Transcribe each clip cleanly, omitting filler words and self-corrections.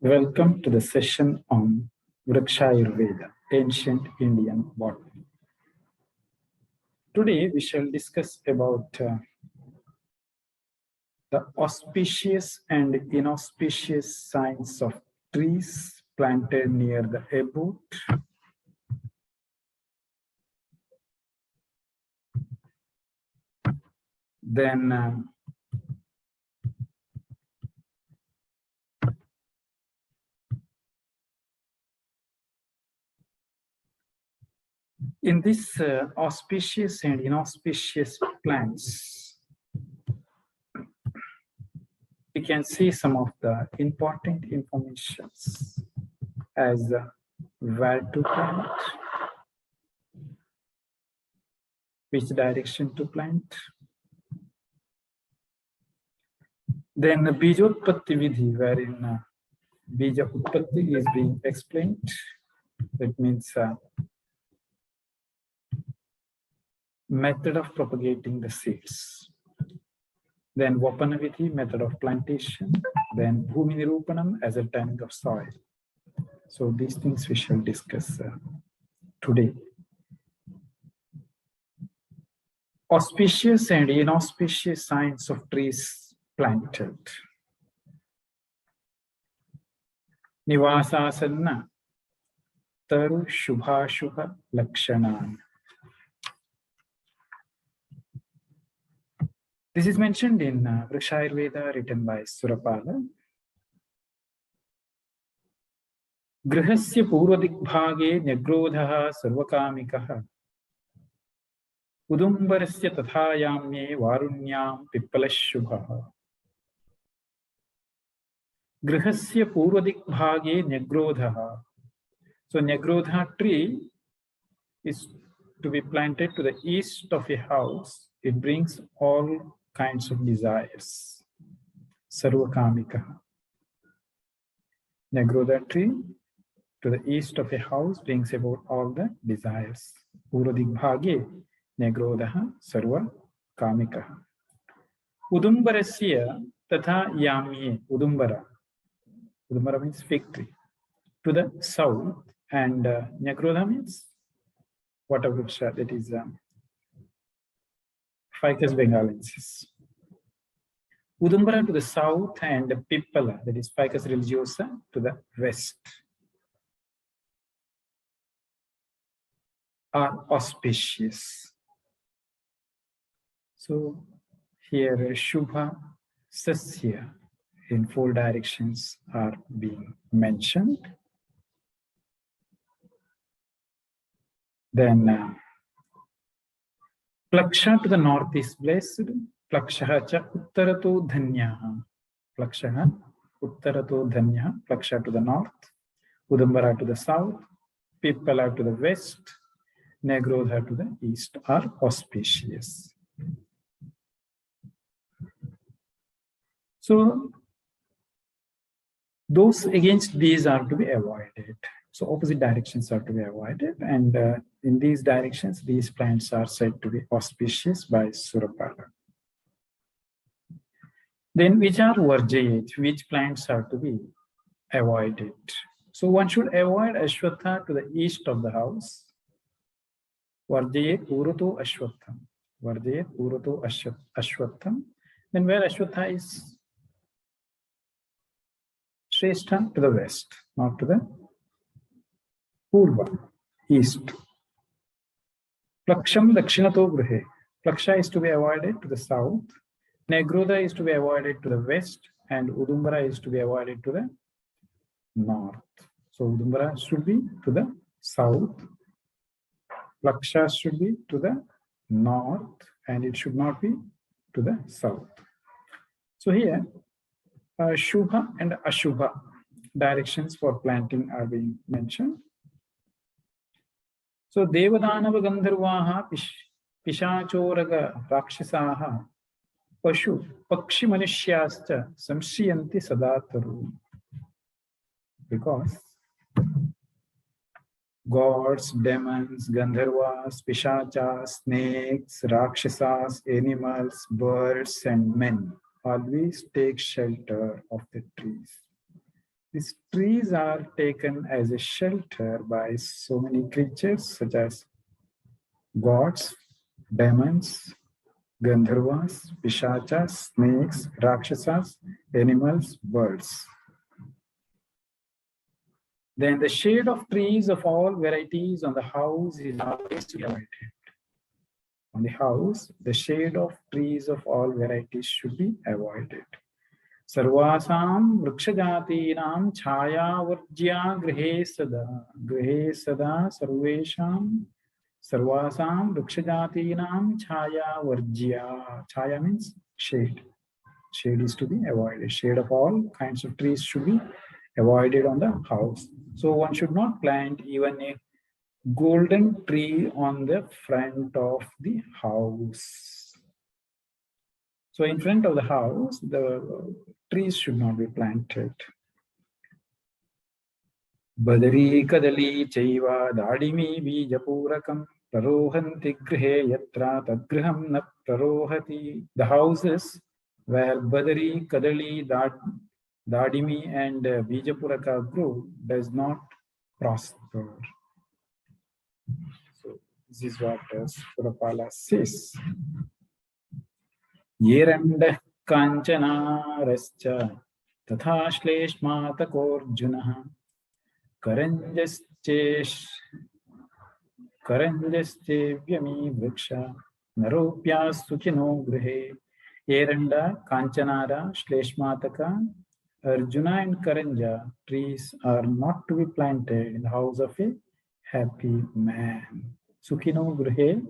Welcome to the session on Vrikshayurveda, Ancient Indian Botany. Today we shall discuss about the auspicious and inauspicious signs of trees planted near the abode. Then in this auspicious and inauspicious plants, we can see some of the important informations as where to plant, which direction to plant. Then the Bijotpatti Vidhi, wherein Bija Utpatti is being explained. That means method of propagating the seeds. Then Vapana Vidhi, method of plantation. Then Bhumi Nirupanam, as a tanning of soil. So these things we shall discuss today. Auspicious and inauspicious signs of trees planted. Nivasasanna Taru Shubha Shubha Lakshanan. This is mentioned in Vrikshayurveda written by Surapala. Grihasya purvadigbhage nyagrodhaha sarvakamikaha udumbarasya tathayamye varunyam pippalashubhaha. Grihasya purvadigbhage nyagrodhaha. So nyagrodha tree is to be planted to the east of a house. It brings all kinds of desires. Sarvakamikaha. Nyagrodha tree to the east of a house brings about all the desires. Purvadigbhage nyagrodha sarva kamikaha. Udumbarasya tatha yamye. Udumbara. Udumbara means fig tree. To the south, and nyagrodha means Vatavruksha, that is Ficus bengalensis. Udumbara to the south and Pippala, that is Ficus religiosa, to the west, are auspicious. So here Shubha, Sasya in 4 directions are being mentioned. Then Plaksha to the north is blessed. Plakshaha cha uttarato dhanyaha. Plakshaha uttarato dhanyaha. Plaksha to the north. Udumbara to the south. Pippala to the west. Nyagrodha to the east are auspicious. So those against these are to be avoided. So opposite directions are to be avoided, and in these directions, these plants are said to be auspicious by Surapala. Then which are varjayet, which plants are to be avoided? So one should avoid Ashwatha to the east of the house. Varjayet Urato Ashwatham. Varjayet Urato Ashwatham. Then where Ashwatha is Shrestha, to the west, not to the Purva, east. Plaksham Dakshinato Grihe. Plaksha is to be avoided to the south. Nyagrodha is to be avoided to the west. And Udumbara is to be avoided to the north. So Udumbara should be to the south. Plaksha should be to the north. And it should not be to the south. So here, Shubha and Ashubha directions for planting are being mentioned. So Devadanava Gandharvaha Pishachoraga Rakshasaha Pashu Pakshi Manushyaste Samshriyanti Sadataru. Because gods, demons, Gandharvas, Pishachas, snakes, Rakshasas, animals, birds, and men always take shelter of the trees. These trees are taken as a shelter by so many creatures such as gods, demons, Gandharvas, Pishachas, snakes, Rakshasas, animals, birds. Then the shade of trees of all varieties on the house is always avoided. On the house, the shade of trees of all varieties should be avoided. Sarvasam vrkshajatinam chhayavarjya grihe sada sarvesham sarvasam vrkshajatinam chhayavarjya. Chhaya means shade. Shade is to be avoided. Shade of all kinds of trees should be avoided on the house. So one should not plant even a golden tree on the front of the house. So in front of the house, the trees should not be planted. Badari kadali chaiva dadimi bijapurakam prarohanti grihe yatra tadgriham na prarohati. The houses where Badari, Kadali, Dadimi and Bijapuraka grew does not prosper. So this is what Surapala says. Yeranda Kanchana Rascha Tatha Shleshmatakorjuna Karanjastevyami Vriksha Naropya Sukhino Grihe. Yeranda, Kanchanara, Shleshmataka, Arjuna and Karanja trees are not to be planted in the house of a happy man. Sukhino Grihe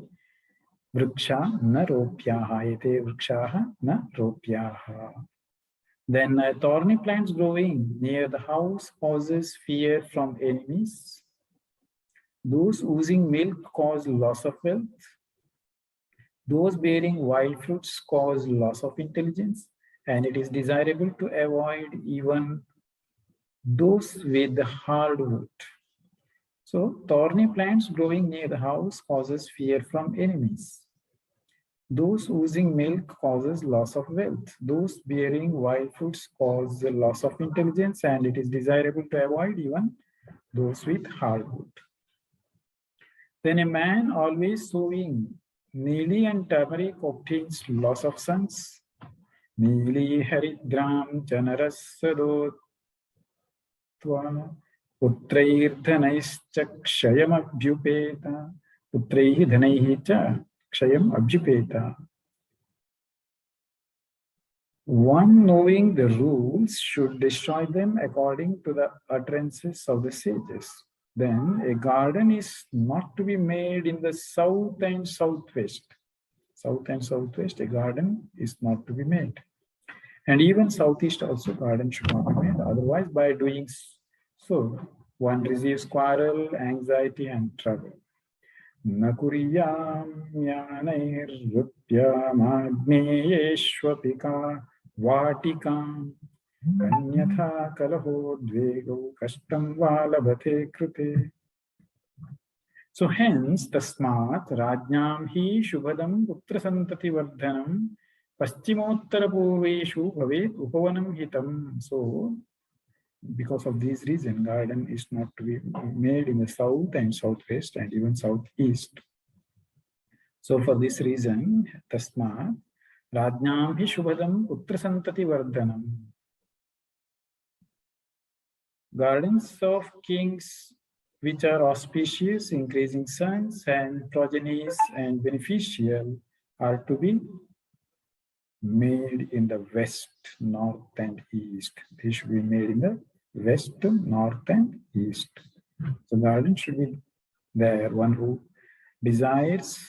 Vriksha na ropyaha. Yete vrikshaha na ropyaha. Then thorny plants growing near the house causes fear from enemies. Those oozing milk cause loss of wealth. Those bearing wild fruits cause loss of intelligence, and it is desirable to avoid even those with hardwood. So, thorny plants growing near the house causes fear from enemies. Those oozing milk causes loss of wealth. Those bearing wild fruits cause the loss of intelligence, and it is desirable to avoid even those with hardwood. Then a man always sowing neeli and turmeric obtains loss of sons. Neeli haridram chanarasadotva putrairthanaischa kshayam abhyupeta putraihi dhanaihi cha kshayam abhyupeta. One knowing the rules should destroy them according to the utterances of the sages. Then a garden is not to be made in the south and southwest. South and southwest, a garden is not to be made. And even southeast also, garden should not be made. Otherwise, by doing so, one receives quarrel, anxiety, and trouble. Nakuriyam yanair rupya magneyeshwapika vatikam Kanyatha kalaho dvego kashtam valabhate krute. So hence tasmat rajnam hi shubhadam putra santati vardhanam paschimottara purveshu bhavet upavanam hitam. So because of this reason, garden is not to be made in the south and southwest and even southeast. So for this reason, tasmat rajnam hi shubhadam putra santati vardhanam. Gardens of kings which are auspicious, increasing sons and progenies and beneficial are to be made in the west, north and east. They should be made in the west, north and east. So garden should be there. One who desires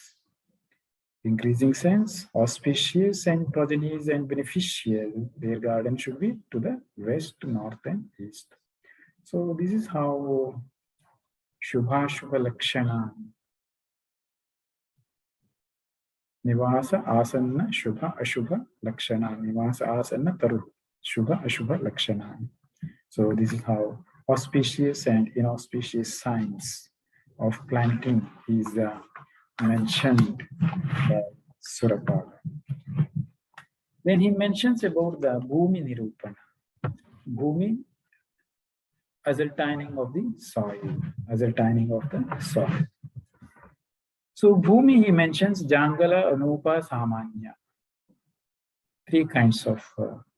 increasing sons, auspicious and progenies and beneficial, their garden should be to the west, north and east. So this is how Shubha Shubha Lakshana Nivasa Asanna Shubha Ashubha Lakshana Nivasa Asanna Taru Shubha Ashubha Lakshana. So this is how auspicious and inauspicious signs of planting is mentioned by Surapala. Then he mentions about the Bhumi Nirupana. Bhumi ascertaining of the soil, ascertaining of the soil. So Bhumi, he mentions Jangala, Anupa, Samanya. Three kinds of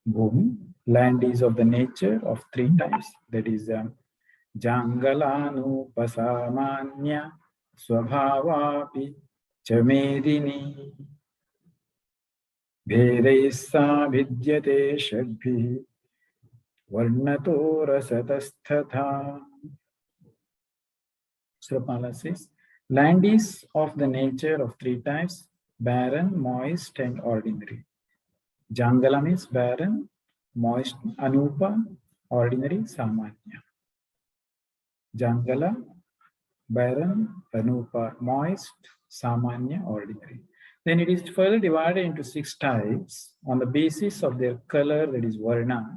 Bhumi. Land is of the nature of three types. That is Jangala, Anupa, Samanya, Swabhavapi, Chamedini. Bhedesa vidyate shadbhi varnato rasatasthatha. Surapala says, land is of the nature of three types, barren, moist, and ordinary. Jangala means barren, moist, anupa, ordinary, samanya. Jangala, barren, anupa, moist, samanya, ordinary. Then it is further divided into 6 types on the basis of their color, that is varna.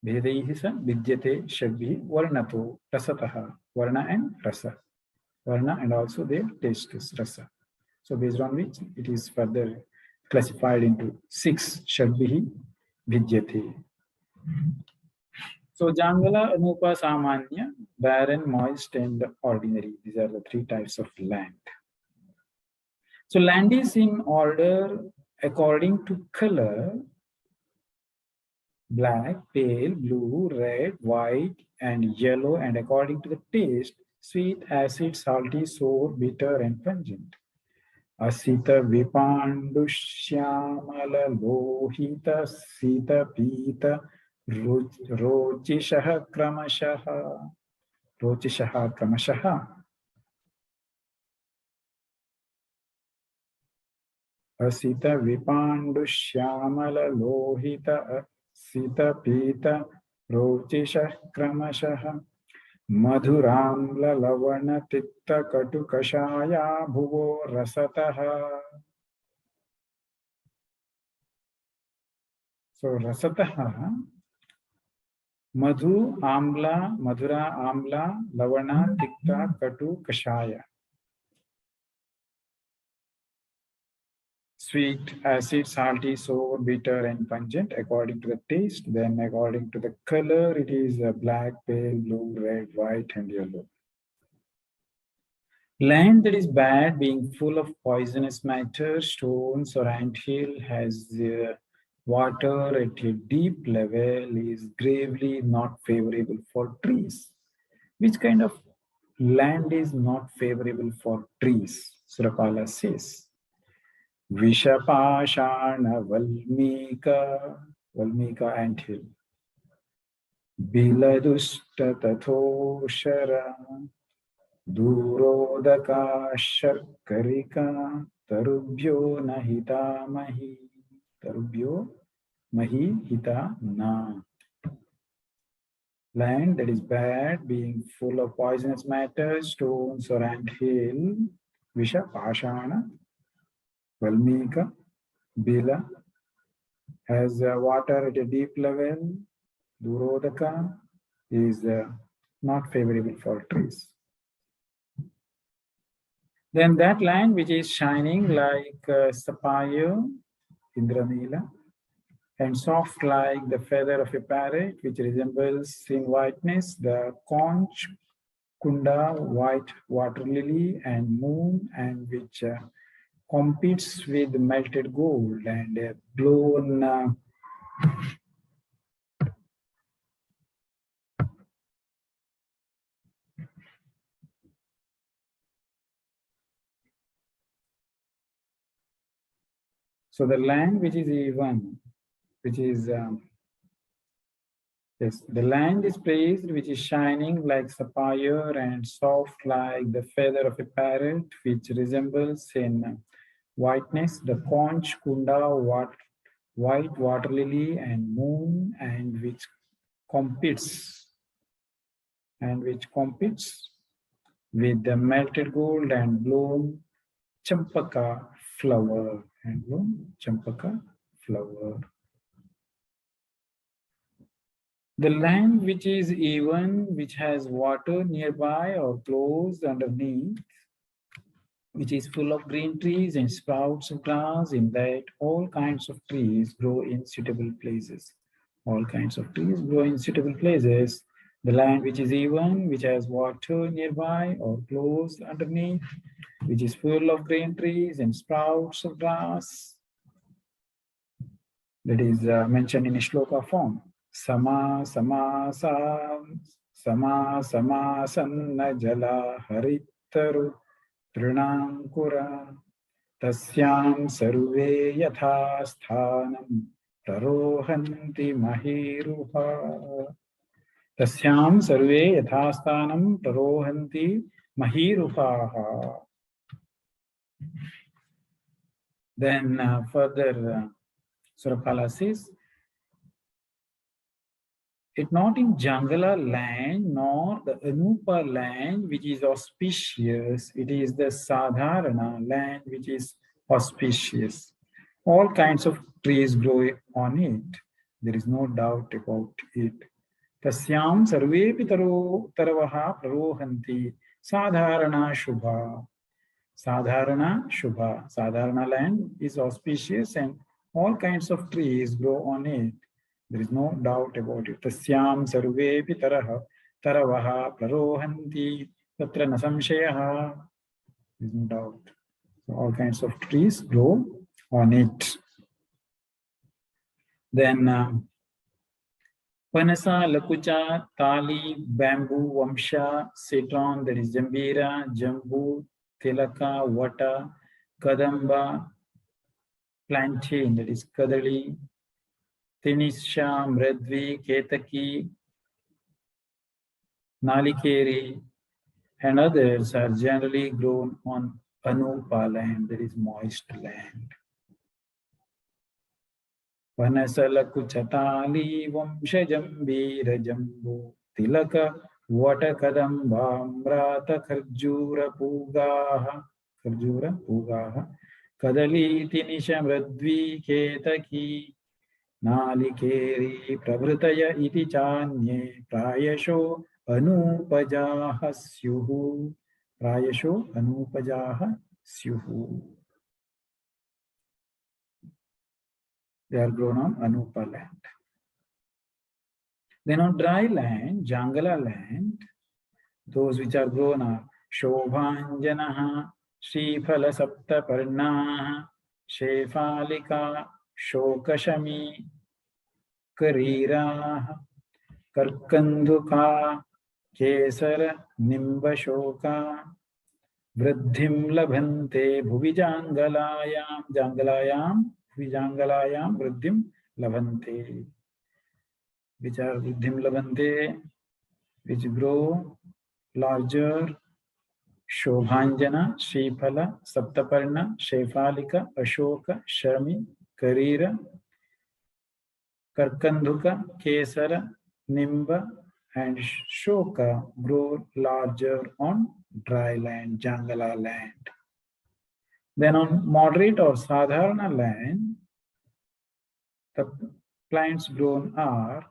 Bhedaihi sa vidyate shadbhi varnato rasataha. Varna and rasa. Varna and also their taste is rasa. So based on which it is further classified into 6 shadbhi vidyate. So Jangala, Anupa, Samanya, barren, moist, and ordinary. These are the 3 types of land. So land is in order according to color: black, pale, blue, red, white, and yellow, and according to the taste: sweet, acid, salty, sour, bitter, and pungent. Asita, Vipandu, Shyamala, Lohita, Sita, Pita, Rochishaha, Kramashaha. Rochishaha, Kramashaha. Asita, Vipandu, Shyamala, Lohita, Sita, Pita, Rochisha, Kramashaha. Madhuramla, Lavana, Titta, Katu, Kashaya, Bhuvo, Rasataha. So Rasataha, Madhu, Amla, Madhura, Amla, Lavana, Tikta, Katu, Kashaya. Sweet, acid, salty, sour, bitter, and pungent according to the taste. Then according to the color, it is black, pale, blue, red, white, and yellow. Land that is bad, being full of poisonous matter, stones, or anthill, has water at a deep level, is gravely not favorable for trees. Which kind of land is not favorable for trees? Surapala says, Vishapashana Valmika, Valmika anthill, Biladusta Tathoshara, Durodaka Sharkarika, Tarubhyo Nahita Mahi, Tarubhyo Mahi Hita Na. Land that is bad, being full of poisonous matter, stones, or anthill, Visha, Pashana, Valmika, Bila, has water at a deep level, Durodaka is not favorable for trees. Then that land which is shining like sapphire, Indranila, and soft like the feather of a parrot, which resembles in whiteness the conch, kunda, white water lily, and moon, and which competes with melted gold and blown so the land which is even, which is yes, the land is praised, which is shining like sapphire and soft like the feather of a parrot, which resembles in whiteness the conch, kunda, white water lily, and moon, and which competes with the melted gold and blown champaka flower. The land which is even, which has water nearby or close underneath, which is full of green trees and sprouts of grass, in that all kinds of trees grow in suitable places. All kinds of trees grow in suitable places. The land which is even, which has water nearby or close underneath, which is full of green trees and sprouts of grass. That is mentioned in shloka form. Sama sama sama sama sanna jala haritaru trinankura tasyam sarve yatha sthanam prarohanti mahiruha. Tasyam sarve yatha sthanam prarohanti mahiruha. Then further Surapala says, it not in Jangala land nor the Anupa land which is auspicious, it is the Sadharana land which is auspicious. All kinds of trees grow on it. There is no doubt about it. Tasyam sarvepi taravaha prarohanti sadharana shubha. Sadharana shubha. Sadharana land is auspicious and all kinds of trees grow on it. There is no doubt about it. Tasyam sarvepi taravaha prarohanti tatra na samshayaha. There is no doubt. So all kinds of trees grow on it. Then Panasa, Lakucha, Tali, Bamboo, Vamsha, Citron, that is Jambira, Jambu, Tilaka, Vata, Kadamba, Plantain, that is Kadali, Tinisha, Mradvi, Ketaki, Nalikeri, and others are generally grown on Anupa land, that is moist land. Vanasalakuchatali Vamshajambira Jambu Tilaka Vatakadambamrata Kharjura Pugaha Kadali Tinisha Mradvi Ketaki Nalikeri Prabhritaya iti chanye Prayasho Anupajaha Syuhu Prayasho Anupajaha Syuhu. They are grown on Anupa land. Then on dry land, Jangala land, those which are grown are Shobhanjanaha, Shriphala Saptaparnaha, Shefalika, Shokashami, Kariraha, Karkandhuka, Kesara, Nimbashoka, Vridhim Labhante, Bhuvijangalayam, Vridhim Labhante, which are Vridhim Labhante, which grow larger, Shobhanjana, Shriphala, Saptaparna, Shefalika, Ashoka, Shami, Karira, Karkandhuka, Kesara, Nimba, and Shoka grow larger on dry land, Jangala land. Then on moderate or Sadharana land, the plants grown are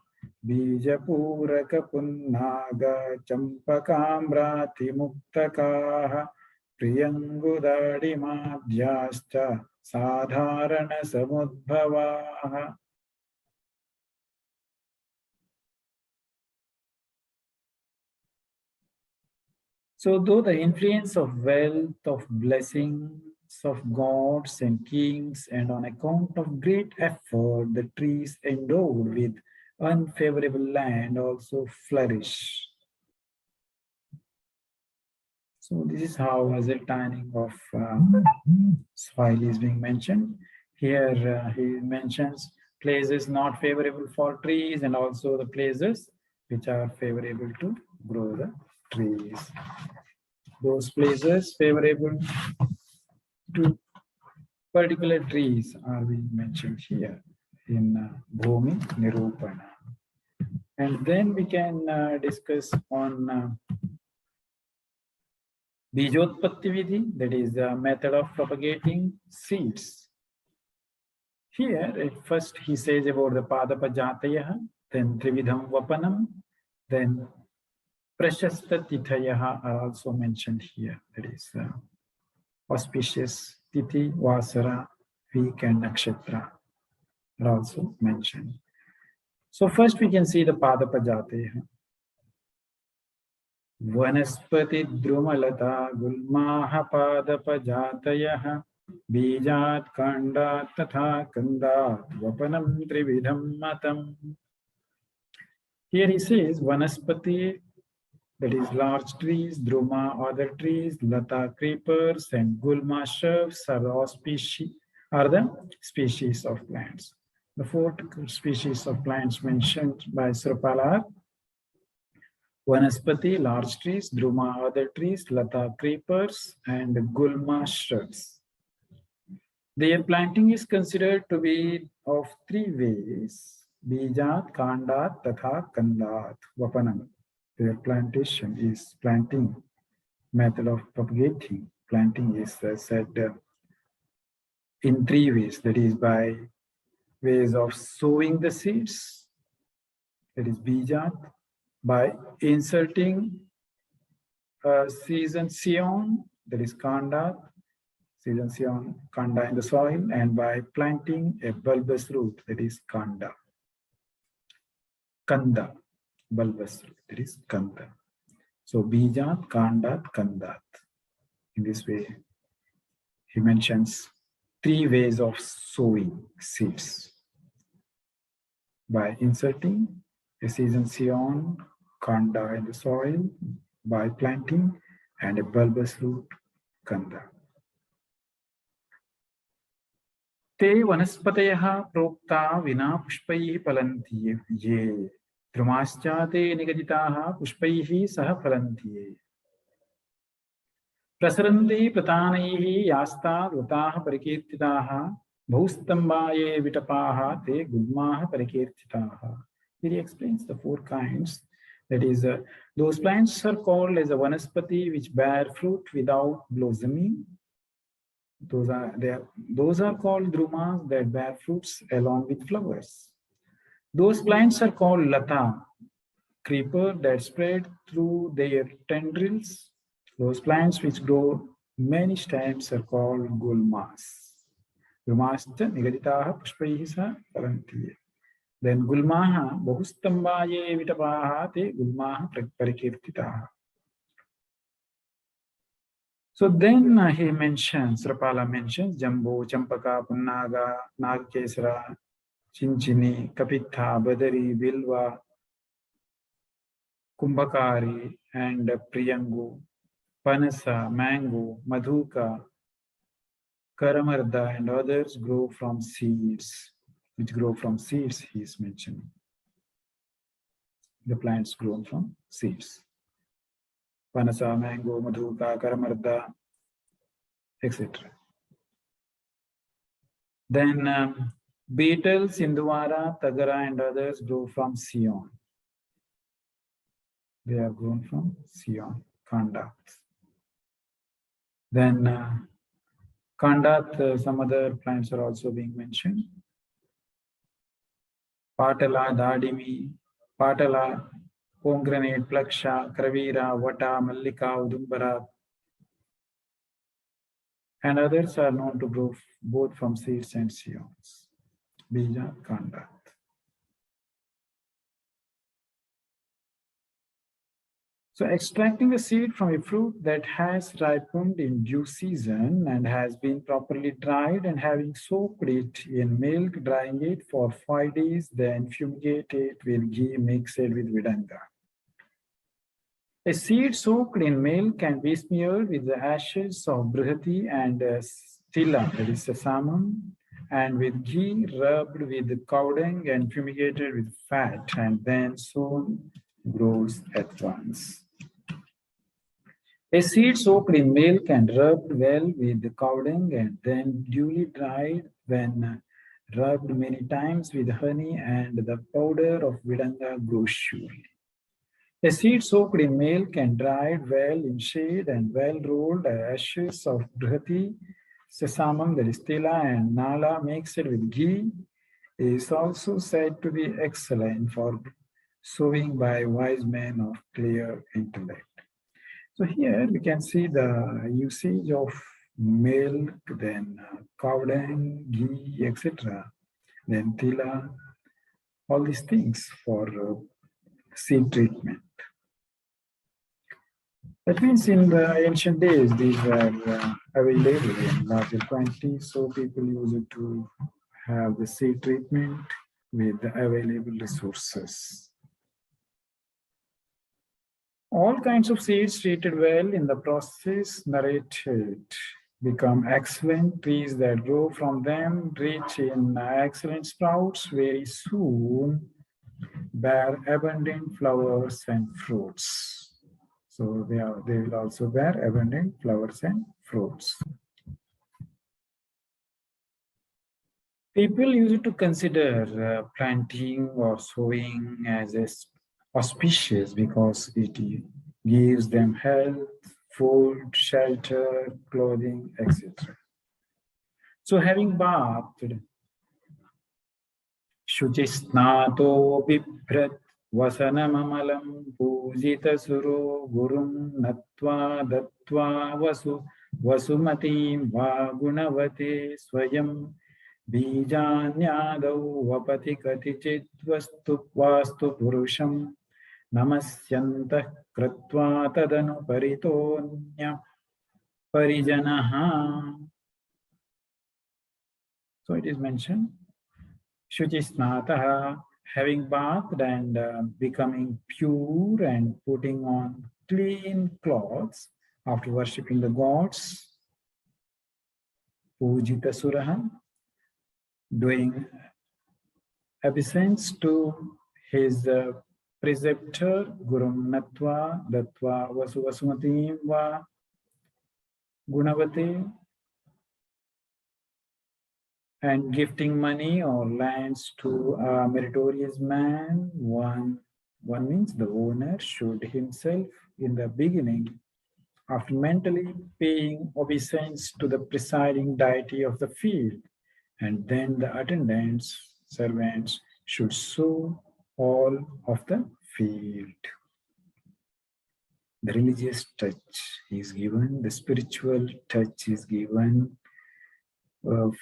Bijapuraka Punnaga Champakamrati Muktakaha Priyangudadi Madhyasta Sadharana Samudbhavaha. So though the influence of wealth, of blessings, of gods and kings, and on account of great effort, the trees endowed with unfavorable land also flourish. So this is how ascertaining of soil is being mentioned. Here he mentions places not favorable for trees and also the places which are favorable to grow the trees. Those places favorable to particular trees are being mentioned here in Bhumi Nirupana. And then we can discuss on Bijotpatti Vidhi, that is the method of propagating seeds. Here, at first he says about the Padapajatayaha, then Trividham Vapanam, then Prashasta Tithayaha are also mentioned here. That is auspicious Tithi, Vasara, week and Nakshatra are also mentioned. So first we can see the Padapajate. Vanaspati Drumalata Gulmaha Padapajatayah Bijat Kandat Tatha Kandat Vapanam Trividham Matam. Here he says Vanaspati, that is large trees, Druma, other trees, Lata, creepers, and Gulma shrubs are the species of plants. The four species of plants mentioned by Surapala are Vanaspati, large trees, Druma, other trees, Lata, creepers, and Gulma shrubs. Their planting is considered to be of three ways: Bijat, Kandat, Tatha, Kandat, Vapanam. Their planting method of propagating. Planting is said in three ways. That is by ways of sowing the seeds, that is Bijat, by inserting season Sion, that is Kandat, season Sion, Kanda in the soil, and by planting a bulbous root, that is Kanda. Kanda, bulbous root, that is Kanda. So Bijat, Kandat, Kandat. In this way, he mentions three ways of sowing seeds: by inserting a season Sion, Kanda in the soil, by planting, and a bulbous root, Kanda. Te vanaspatayaha prokta vina pushpaihi palanti ye drumascha te nigaditaha pushpaihi saha palanti. Prasarante pratanaihi yasta vrataha parikirtitaha bhaustambaye vitapaha te gulmaha parikirtitaha. Here he explains the four kinds. That is, those plants are called as a vanaspati, which bear fruit without blossoming. Those are called drumas, that bear fruits along with flowers. Those plants are called lata, creeper, that spread through their tendrils. Those plants which grow many stems are called gulmas. Gulmascha nigaditaha pushpaihi sa parantiye. Then gulmaha bahustambaye vitapaha te gulmaha parikirtitaha. So then he mentions, Rapala mentions Jambu, Champaka, Punnaga, Nagkesara, Chinchini, Kapitha, Badari, Bilva, Kumbhakari, and Priyangu, Panasa, Mango, Madhuka, Karamarda, and others grow from seeds. Which grow from seeds, he is mentioning. The plants grown from seeds. Panasa, Mango, Madhuka, Karamarda, etc. Then beetles, Induvara, Tagara, and others grow from Sion. They are grown from Sion, Kandat. Then Kandat, some other plants are also being mentioned. Patala, Dadimi, Patala, Pomegranate, Plaksha, Kravira, Vata, Mallika, Udumbara, and others are known to grow both from seeds and sions. Bija, Kandat. So extracting the seed from a fruit that has ripened in due season and has been properly dried, and having soaked it in milk, drying it for 5 days, then fumigate it with ghee mixed with vidanga. A seed soaked in milk can be smeared with the ashes of brihati and stila, that is sesamum, and with ghee rubbed with cow dung and fumigated with fat, and then sown grows at once. A seed soaked in milk and rubbed well with the cow dung and then duly dried, when rubbed many times with honey and the powder of vidanga, grows surely. A seed soaked in milk and dried well in shade and well rolled ashes of brihati, sesamum, that is tila, and nala mixed with ghee is also said to be excellent for sowing by wise men of clear intellect. So here we can see the usage of milk, then cow dung, ghee, etc. Then tila, all these things for seed treatment. That means in the ancient days, these were available in larger quantities, so people used to have the seed treatment with the available resources. All kinds of seeds treated well in the process narrated become excellent trees that grow from them, rich in excellent sprouts, very soon bear abundant flowers and fruits. So they will also bear abundant flowers and fruits. People used to consider planting or sowing as auspicious because it gives them health, food, shelter, clothing, etc. So having bathed, Shuchisnato bibhrat vasanamamalam pujita suro gurum natva datva vasumatim va gunavate swayam bijanyadau vapati katichit vastu purusham namasyantah kratva tadanu paritonya parijanaha. So it is mentioned, Shuchisnataha, having bathed and becoming pure and putting on clean clothes after worshipping the gods. Pujita Suraha, doing obeisance to his preceptor, Gurum Natva, Datva Vasumatim Va Gunavate, and gifting money or lands to a meritorious man. One means the owner should himself in the beginning, after mentally paying obeisance to the presiding deity of the field, and then the attendants, servants, should sow all of the field. The religious touch is given, the spiritual touch is given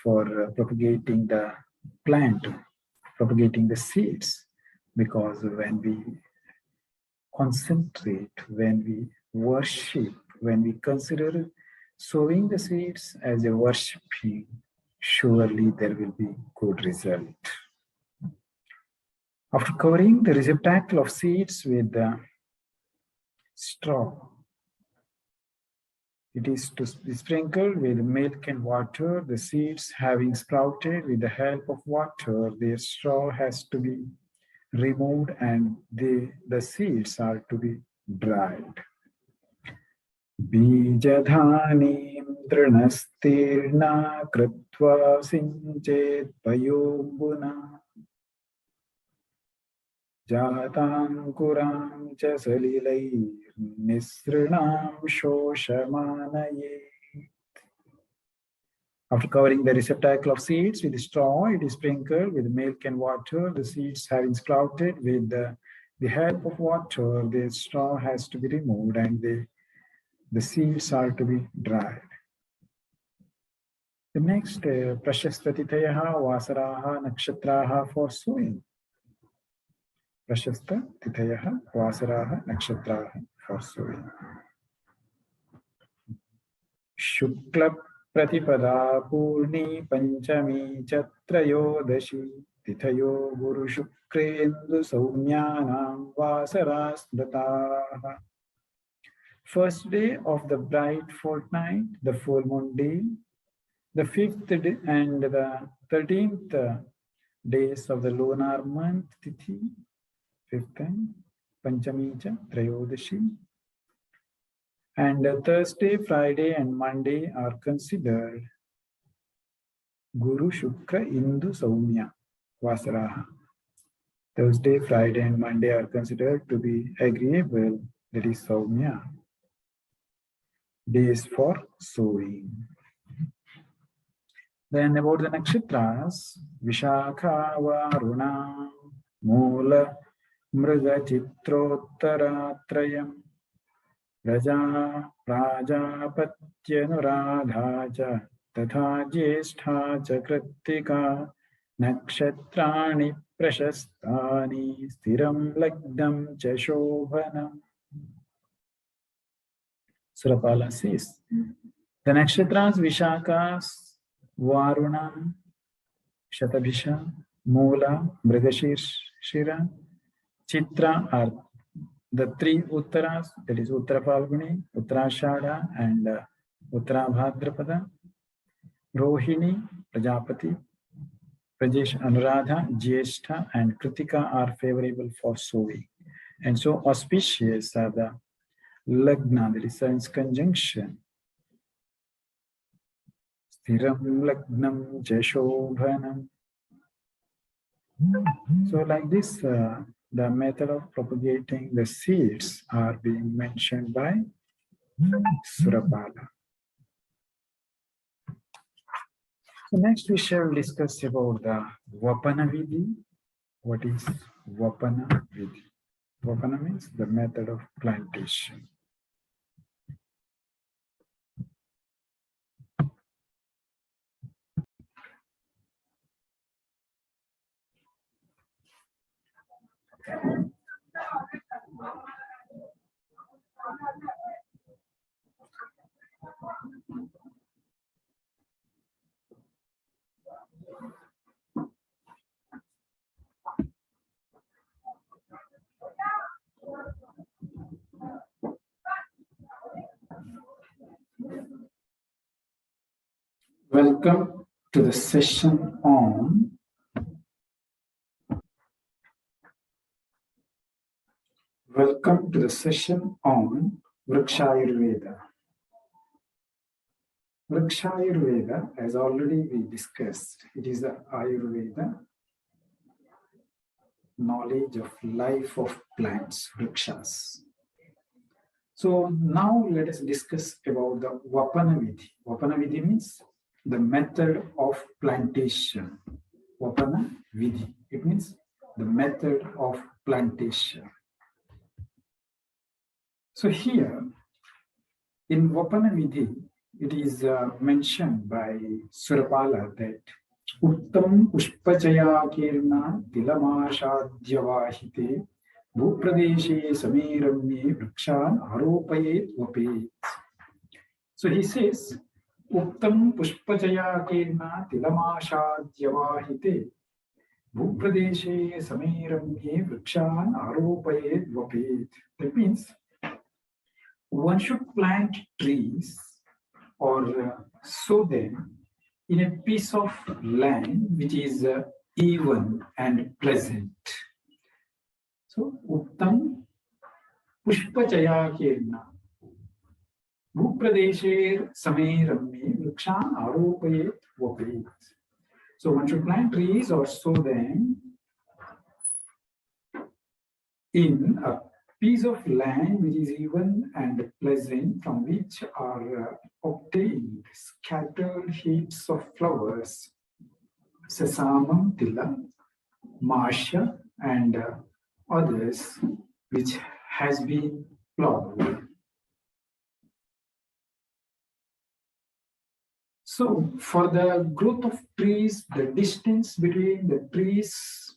for propagating the plant, propagating the seeds, because when we concentrate, when we worship, when we consider sowing the seeds as a worshiping, surely there will be good result. After covering the receptacle of seeds with the straw, it is to be sprinkled with milk and water. The seeds having sprouted with the help of water, their straw has to be removed and the seeds are to be dried. Bijadhanim dranastirna kritva sinchet payombuna jatam kuram cha salilair nisrinam shoshamanaye. After covering the receptacle of seeds with straw, it is sprinkled with milk and water. The seeds having sprouted with the help of water, the straw has to be removed and the seeds are to be dried. The next, Prashasta Tithayaha, Vasaraha, Nakshatraha for sowing. Prashasta Tithayaha, Vasaraha, Nakshatraha for sowing. Shukla Pratipada Purni Panchami Chatrayodashi Tithayo Guru Shukrendu Saumyanam Vasaras Dataha. First day of the bright fortnight, the full moon day, the 5th day and the 13th days of the lunar month, Tithi, 5th and Panchami cha Trayodashi. And Thursday, Friday and Monday are considered Guru Shukra Indu Saumya Vasaraha. Thursday, Friday and Monday are considered to be agreeable, that is Saumya. Days for sowing. Then about the nakshatras, Vishakha Varuna Mula Mriga Chitrottaratrayam Raja Prajapatyanuradha Tatha Jeshtha Kritika Nakshatrani Prashastani Stiram Lagdam Chashobhanam. Surapala says, the nakshatras Vishakas, Varunam, Shatabhisha, Mula, Mridashira, Chitra are the three Uttaras, that is Uttara Falguni, Uttarashada, and Uttara Bhadrapada. Rohini, Prajapati, Prajesh, Anuradha, Jyeshtha, and Kritika are favorable for sowing. And so auspicious are the Lagna, that is Sun's conjunction. Stiram Lagnam Jashobhanam. So like this, the method of propagating the seeds are being mentioned by Surapala. So next we shall discuss about the Vapana Vidhi. What is Vapana Vidhi? Vapana means the method of plantation. Welcome to the session on Vrikshayurveda. Vrikshayurveda, as already we discussed, it is the Ayurveda knowledge of life of plants, vrikshas. So now let us discuss about the Vapana Vidhi. Vapana Vidhi means the method of plantation. Vapana Vidhi, it means the method of plantation. So here in Vapana Vidhi, it is mentioned by Surapala that Uttam Pushpachaya Kirna Tilamashadhyavahite Bhupradeshe Samiramye Vrikshan Aropayet Vapet. So he says, Uttam Pushpachaya Kirna Tilamashadhyavahite Bhupradeshe Samiramye Vrikshan Aropayet Vapet. That means one should plant trees or sow them in a piece of land which is even and pleasant. So, Uttam Pushpachaya Kirna Bhupradesher Sameramye Vrikshan Aropayet Vapet. So, one should plant trees or sow them in a piece of land which is even and pleasant, from which are obtained scattered heaps of flowers, sesamam, tila, masha, and others, which has been plowed. So, for the growth of trees, the distance between the trees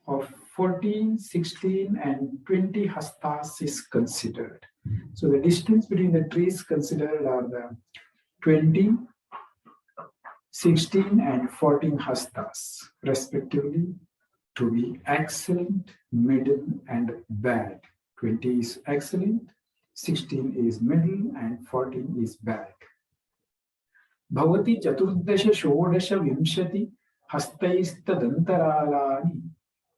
of 14, 16, and 20 hastas is considered. So the distance between the trees considered are the 20, 16, and 14 hastas, respectively, to be excellent, middle, and bad. 20 is excellent, 16 is middle, and 14 is bad. Bhavati Chaturdasha Shodasha Vimshati Hastaistadantaraani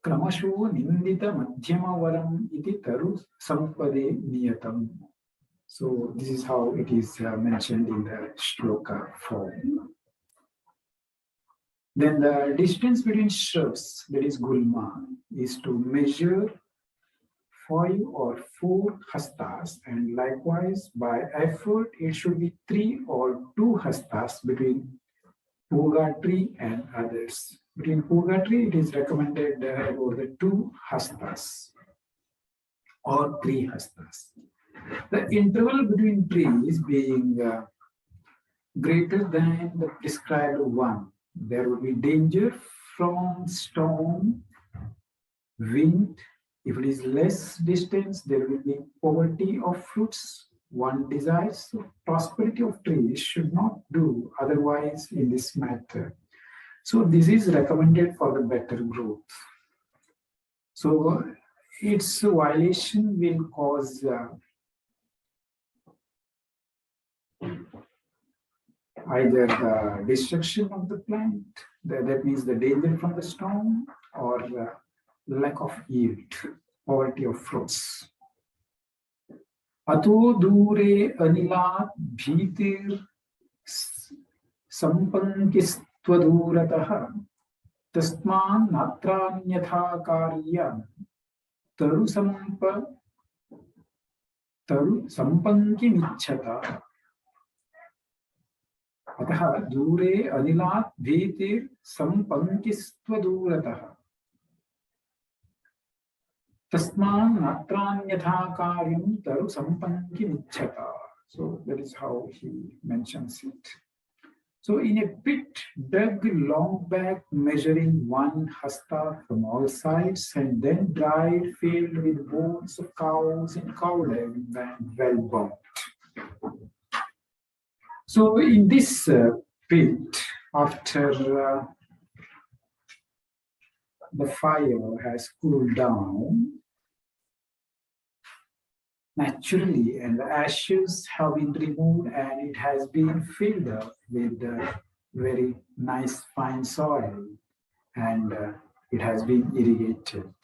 Kramasho Nindita Madhyamavaram iti Taru Sampade Niyatam. So this is how it is mentioned in the shloka form. Then the distance between shrubs, that is gulma, is to measure 5 or 4 hastas, and likewise by effort it should be 3 or 2 hastas between puga tree and others. Between puga tree, it is recommended about the 2 hastas or 3 hastas. The interval between trees being greater than the prescribed one, there will be danger from storm wind. If it is less distance, there will be poverty of fruits. One desires prosperity of trees should not do otherwise in this matter. So this is recommended for the better growth. So its violation will cause either the destruction of the plant, that means the danger from the storm, or lack of yield, poverty of fruits. Ato dure anilat bhitir sampankistva tasman natranyatha karya taru sampanki michhata. अतः दूरे अनिलात् भीतिर् सम्पङ्किस्त्वदूरतः तस्मान् नात्रान्यथा कार्यं तरु सम्पङ्किमिच्छता. So that is how he mentions it. So in a pit dug long back, measuring 1 hasta from all sides, and then dried, filled with bones of cows and cowland and well burnt. So in this pit, after the fire has cooled down, naturally, and the ashes have been removed, and it has been filled up with very nice fine soil, and it has been irrigated.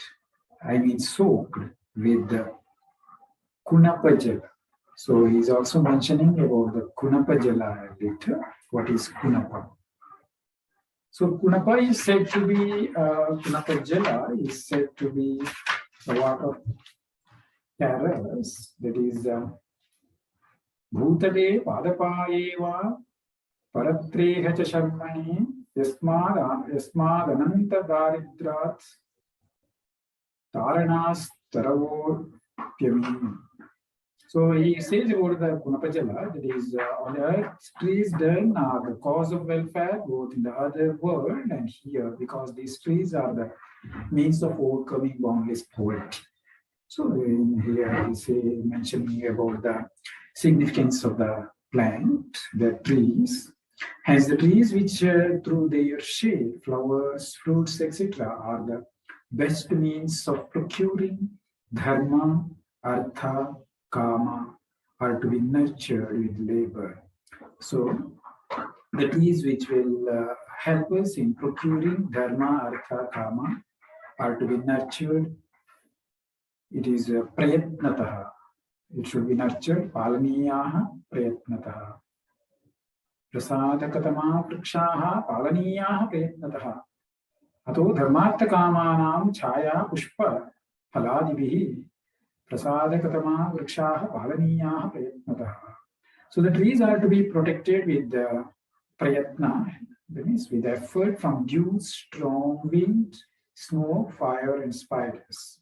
I mean soaked with the kunapa jala. So he's also mentioning about the kunapa jala later. What is kunapa? So kunapa is said to be, kunapa jala is said to be the water terrace, that is bhutale padapayeva paratreha cha sharmani yasmad ananta daridrat taranas taravo pyami. So he says about the kunapa jala, that is on the earth, trees done are the cause of welfare both in the other world and here, because these trees are the means of overcoming boundless poverty. So in here he's mentioning about the significance of the plant, the trees. Hence the trees which through their shade, flowers, fruits, etc. are the best means of procuring dharma, artha, kama, are to be nurtured with labor. So the trees which will help us in procuring dharma, artha, kama are to be nurtured. It is prayatnataha. It should be nurtured. Palaniyaha prayatnataha. Prasadakatama vrikshaha palaniyaha prayatnataha. Ato dharmartha kamanam chaya pushpa phaladibihi. Prasadakatama vrikshaha palaniyaha prayatnataha. So the trees are to be protected with prayatna, that means with effort from dew, strong wind, smoke, fire, and spiders.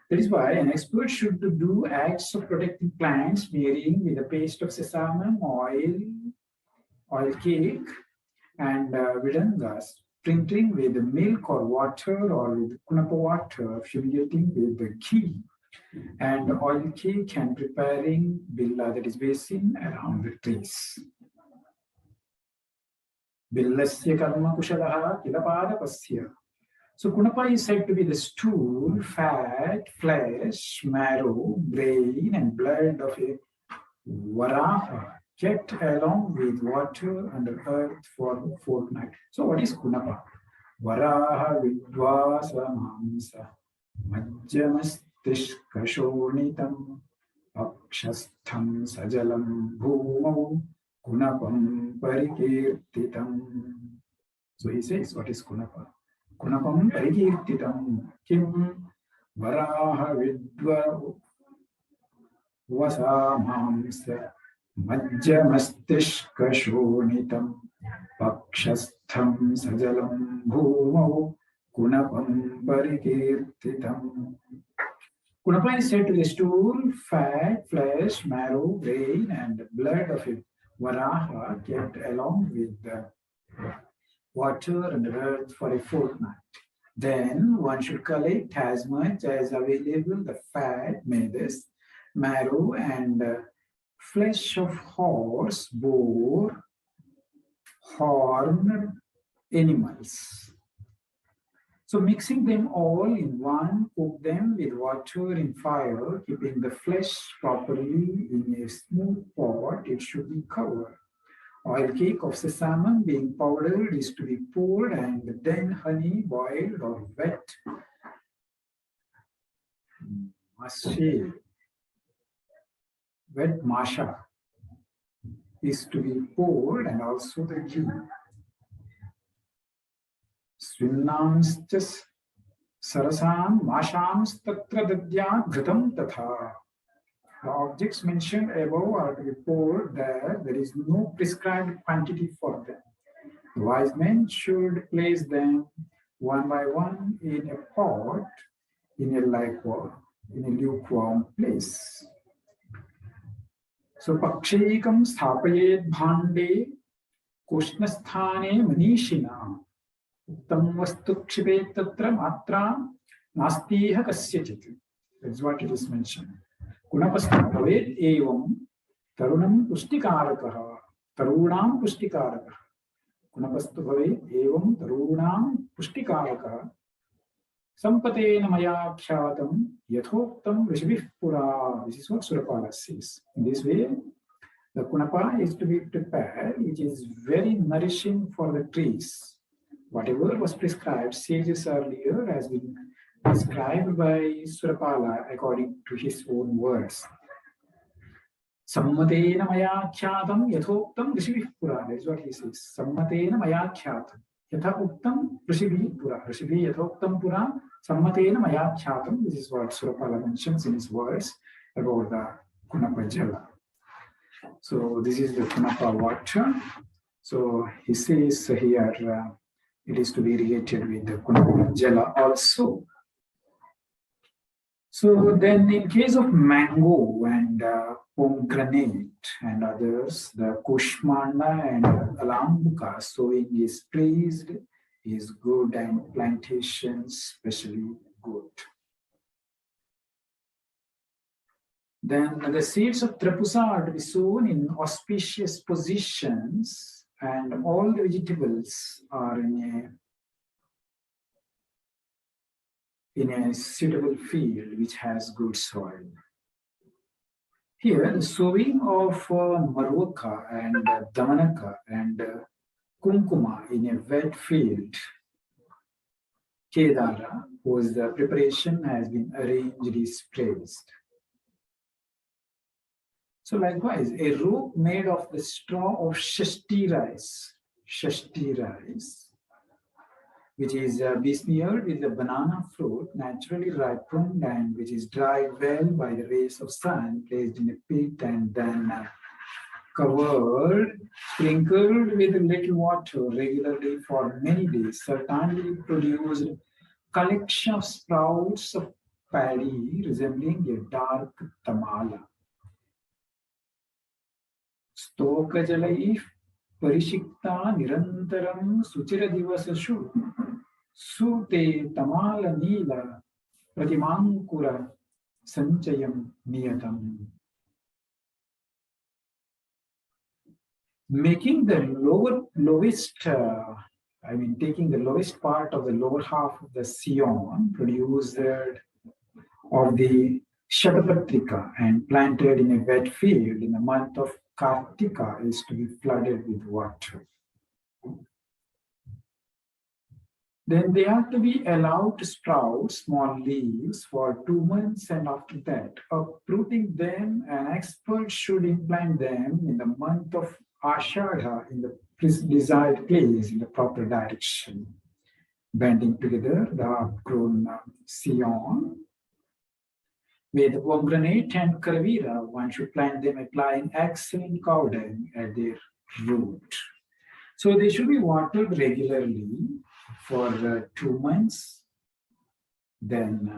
That is why an expert should do acts of protecting plants, varying with a paste of sesame, oil cake, and vidangas, sprinkling with milk or water or with kunapa water, fumigating with the ghee, and oil cake, and preparing billa, that is basin, around the trees. Billasya karma kushalaha kilapada pasya. So kunapa is said to be the stool, fat, flesh, marrow, brain, and blood of a varaha, kept along with water and earth for a fortnight. So what is kunapa? Varaha vidvasa mamsa majjamastishkashonitam akshastham sajalam bhumau kunapam parikirtitam. So he says, what is kunapa? Kunapam parikirtitam kim varaha vidva vasamamsa majjamastishkashonitam pakshastham sajalam bhumau kunapam parikirtitam. Kunapa is said to be stool, fat, flesh, marrow, brain, and blood of a varaha kept along with the water and earth for a fortnight. Then one should collect as much as available the fat, mavis, marrow, and flesh of horse, boar, horned animals. So mixing them all in one, cook them with water in fire, keeping the flesh properly in a smooth pot. It should be covered. Oil cake of sesame being powdered is to be poured, and then honey boiled or wet masha is to be poured, and also the ghee. Swimnamstas sarasam mashams tatra dadyat ghatam tatha. The objects mentioned above are to be poured there. There is no prescribed quantity for them. The wise men should place them one by one in a pot in a lukewarm place. So pakshikam sthapayed bhande kushnasthane manishina uttam vastu kshipet tatra matra nastiha kasyachit. That's what it is mentioned. Kunapastha bhavet evam tarunam pushtikarakaha tarunam pushtikarakaha. Kunapastha bhavet evam tarunam pushtikarakaha. Sampatena maya khyātam yathoktam rishvih pura. This is what Surapala says. In this way, the kunapa is to be prepared, which is very nourishing for the trees. Whatever was prescribed sages earlier has been prescribed by Surapala according to his own words. Sammatena maya khyātam yathoktam rishvih pura. That is what he says. Sammatena maya khyātam yathoktam rishvih pura. Rishvih yathoktam pura. Sammatena maya khyātam. This is what Surapala mentions in his words about the Kunapa Jala. So this is the Kunapa water. So he says here it is to be irrigated with the Kunapa Jala also. So then in case of mango and pomegranate and others, the Kushmanda and Alambuka sowing is praised, is good, and plantations especially good. Then the seeds of Trapusa are to be sown in auspicious positions, and all the vegetables are in a suitable field which has good soil. Here, the sowing of Maruka and Damanaka and Kumkuma in a wet field, Kedara, whose the preparation has been arranged, is praised. So likewise, a rope made of the straw of Shashti rice, which is besmeared with the banana fruit naturally ripened and which is dried well by the rays of sun, placed in a pit and then covered, sprinkled with a little water regularly for many days, certainly produced collection of sprouts of paddy resembling a dark tamala. Stokajalai parishikta nirantaram suchira divasashu sute tamala nila pratimankura sanchayam niyatam. Making the taking the lowest part of the lower half of the Sion produced of the Shatapatrika and planted in a wet field in the month of Kartika is to be flooded with water. Then they are to be allowed to sprout small leaves for 2 months, and after that, uprooting them, an expert should implant them in the month of Ashadha in the desired place in the proper direction, bending together the upgrown Sion. With pomegranate and karavira, one should plant them applying excellent cow dung at their root. So they should be watered regularly for 2 months. Then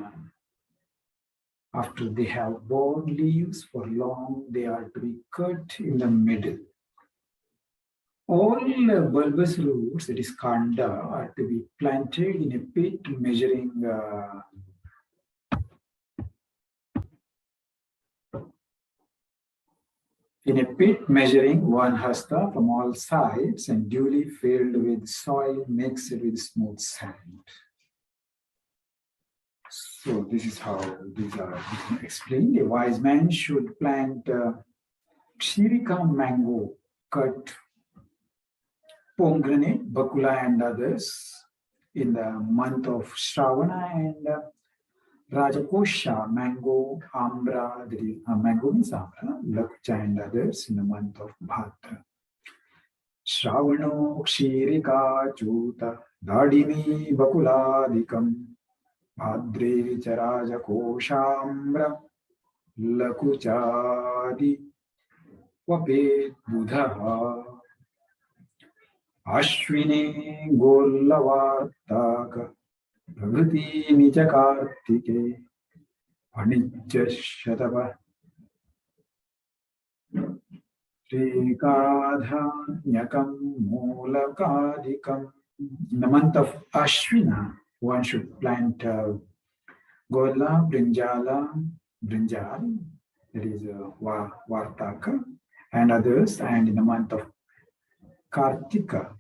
after they have borne leaves for long, they are to be cut in the middle. All bulbous roots, that is kanda, are to be planted in a pit measuring one hasta from all sides and duly filled with soil mixed with smooth sand. So this is how these are explained. A wise man should plant Shirika mango, cut pomegranate, bakula and others in the month of Shravana, and Rajakosha, mango, ambra, that is, mango means ambra, lakcha and others in the month of Bhadra. Shravano, Kshirika, Chuta, Dadimi, Bakuladikam, Bhadre, Charajakosha, ambra, lakuchadi, Vapet, Buddha, Ashwini, Golavartaka, Prabhuti Nija Kartike, Vanijya Shatava, Srikadhanyakam Mulakadikam. In the month of Ashwina, one should plant Gola, Brinjal, that is Vartaka, and others, and in the month of Kartika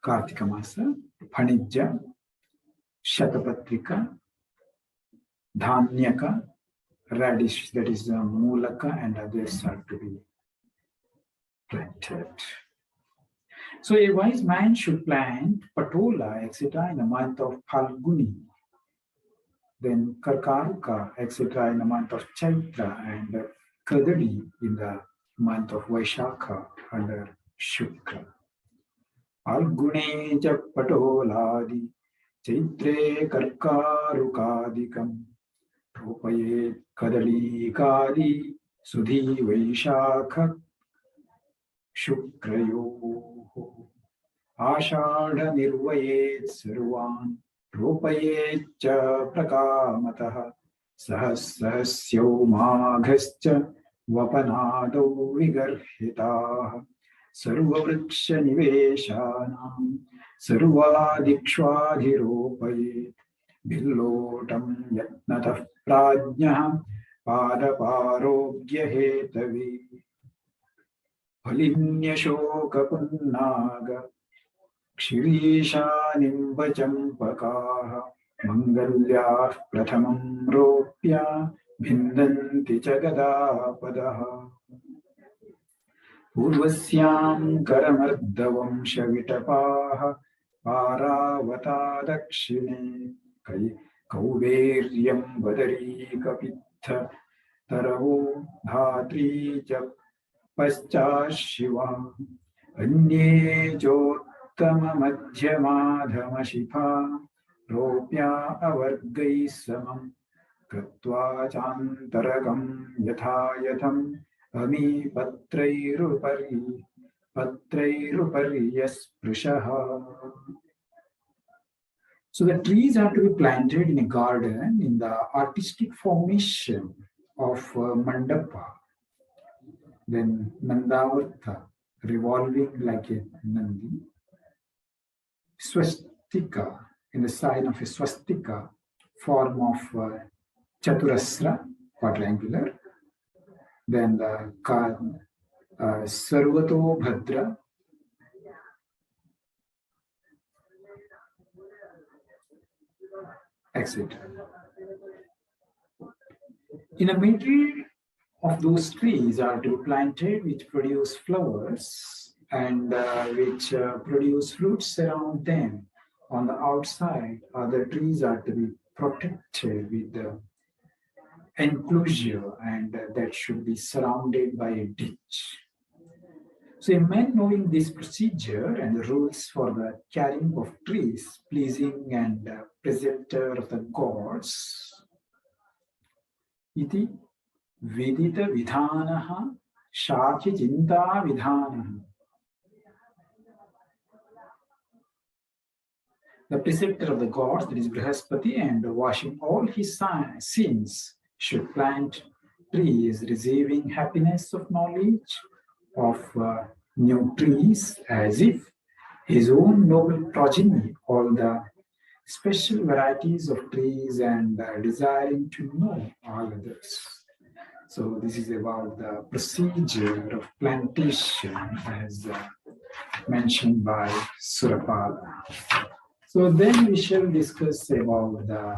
Masa, Phanijya, Shatapatrika, Dhanyaka, radish, that is Mulaka, and others are to be planted. So a wise man should plant Patola, etc. in the month of Phalguni, then Karkaruka, etc. in the month of Chaitra, and Kadadi in the month of Vaishakha under Shukra. Phalgune ja Patoladi, Chaitre Karkarukadikam, Ropaye Kadali Kadi, Sudhi Vaishakha, Shukrayo, Ashadha Nirvayet Sarvan, Ropaye cha Prakamataha, Sahasyo Maghascha, Vapanado Vigarhita, Sarvavriksha Niveshanam, Sarvadikshwadhiropaye, Billotam Yatnatah Prajnah, Padaparogya Hetavi, Phalinya Shoka Punnaga, Kshirisha Nimba Champakaha, Mangalyah Prathamam Ropya, Bhindanti Chagadapada. Purvasyam Karamardhavam Shavitapaha, Paravata Dakshine, Kauveryam Vadari Kapitha, Taravo Dhatri Chap Pascha Shiva, Anye Jottama Madhyamadhama Shifa, Ropya Avargai Samam, Kratva Chantaragam Yathayatham, Ami Patrairupari Yasprishaha. So the trees are to be planted in a garden in the artistic formation of Mandapa. Then Nandavartha, revolving like a Nandi. Swastika, in the sign of a swastika, form of Chaturasra, quadrangular. Then the Sarvato Bhadra, etc. In the middle of those trees are to be planted which produce flowers and which produce fruits around them. On the outside, other trees are to be protected with the enclosure, and that should be surrounded by a ditch. So a man knowing this procedure and the rules for the carrying of trees, pleasing and preceptor of the gods, iti vidita vidhanaha shakya chinta vidhanaha. The preceptor of the gods, that is Brihaspati, and washing all his sins, should plant trees receiving happiness of knowledge, of new trees as if his own noble progeny, all the special varieties of trees and desiring to know all others. So this is about the procedure of plantation as mentioned by Surapala. So then we shall discuss about the